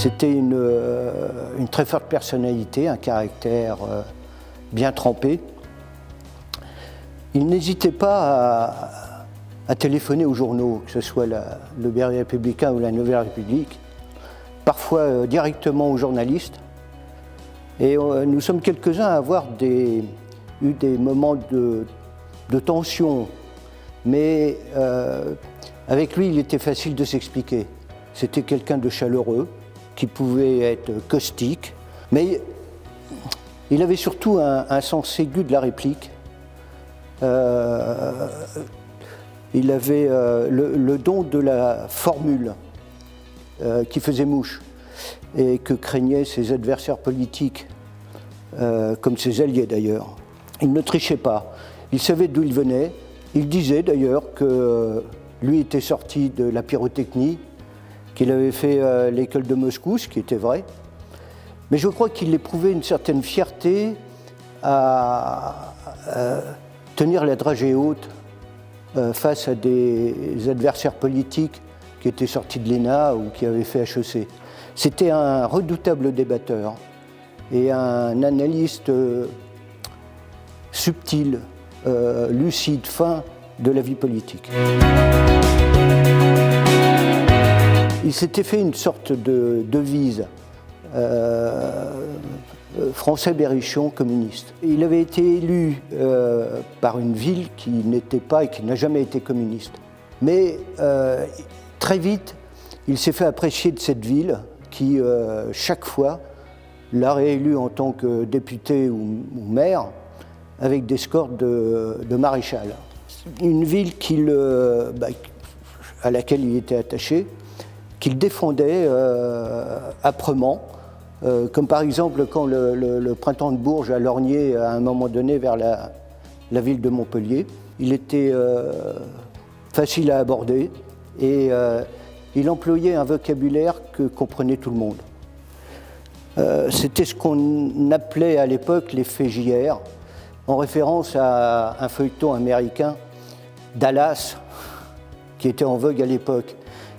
C'était une très forte personnalité, un caractère bien trempé. Il n'hésitait pas à téléphoner aux journaux, que ce soit le Berry Républicain ou la Nouvelle République, parfois directement aux journalistes. Et nous sommes quelques-uns à avoir eu des moments de tension, mais avec lui, il était facile de s'expliquer. C'était quelqu'un de chaleureux, qui pouvait être caustique, mais il avait surtout un sens aigu de la réplique. Il avait le don de la formule qui faisait mouche et que craignaient ses adversaires politiques, comme ses alliés d'ailleurs. Il ne trichait pas, il savait d'où il venait. Il disait d'ailleurs que lui était sorti de la pyrotechnie, qu'il avait fait l'école de Moscou, ce qui était vrai. Mais je crois qu'il éprouvait une certaine fierté à tenir la dragée haute face à des adversaires politiques qui étaient sortis de l'ENA ou qui avaient fait HEC. C'était un redoutable débatteur et un analyste subtil, lucide, fin de la vie politique. Il s'était fait une sorte de devise, français berrichon communiste. Il avait été élu par une ville qui n'était pas et qui n'a jamais été communiste. Mais très vite, il s'est fait apprécier de cette ville qui, chaque fois, l'a réélu en tant que député ou maire avec des scores de maréchal. Une ville à laquelle il était attaché, qu'il défendait âprement, comme par exemple quand le printemps de Bourges a lorgné à un moment donné vers la ville de Montpellier. Il était facile à aborder et il employait un vocabulaire que comprenait tout le monde. C'était ce qu'on appelait à l'époque les faits JR, en référence à un feuilleton américain, Dallas, qui était en vogue à l'époque.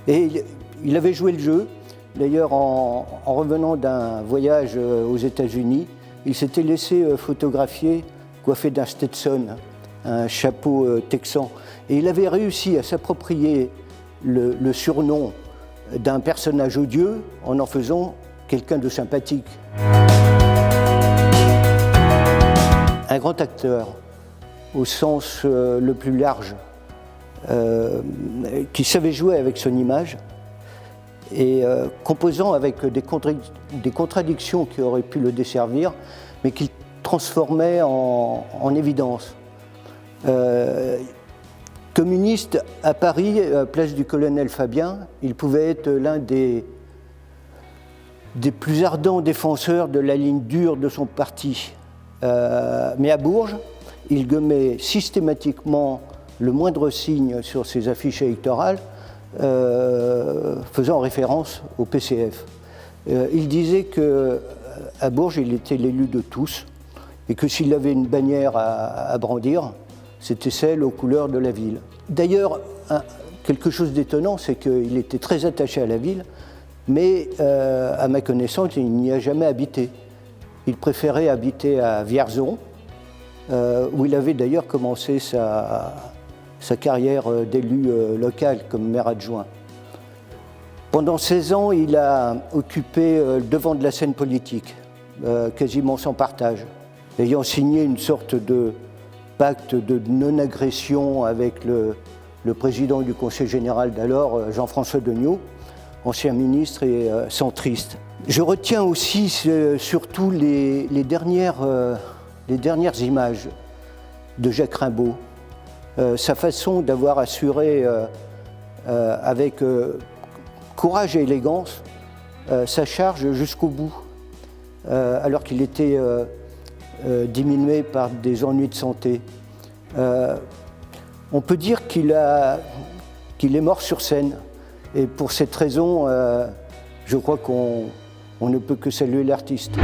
Et il avait joué le jeu. D'ailleurs, en revenant d'un voyage aux États-Unis, il s'était laissé photographier coiffé d'un Stetson, un chapeau texan. Et il avait réussi à s'approprier le surnom d'un personnage odieux en faisant quelqu'un de sympathique. Un grand acteur, au sens le plus large, qui savait jouer avec son image et composant avec des contradictions qui auraient pu le desservir, mais qu'il transformait en évidence. Communiste à Paris, place du Colonel Fabien, il pouvait être l'un des plus ardents défenseurs de la ligne dure de son parti. Mais à Bourges, il gommait systématiquement le moindre signe sur ses affiches électorales, faisant référence au PCF. Il disait qu'à Bourges, il était l'élu de tous, et que s'il avait une bannière à brandir, c'était celle aux couleurs de la ville. D'ailleurs, quelque chose d'étonnant, c'est qu'il était très attaché à la ville, mais à ma connaissance, il n'y a jamais habité. Il préférait habiter à Vierzon, où il avait d'ailleurs commencé sa carrière d'élu local comme maire adjoint. Pendant 16 ans, il a occupé le devant de la scène politique, quasiment sans partage, ayant signé une sorte de pacte de non-agression avec le président du Conseil général d'alors, Jean-François Degnaud, ancien ministre et centriste. Je retiens aussi surtout les dernières images de Jacques Rimbaud, sa façon d'avoir assuré avec courage et élégance sa charge jusqu'au bout, alors qu'il était diminué par des ennuis de santé. On peut dire qu'il est mort sur scène, et pour cette raison, je crois qu'on ne peut que saluer l'artiste.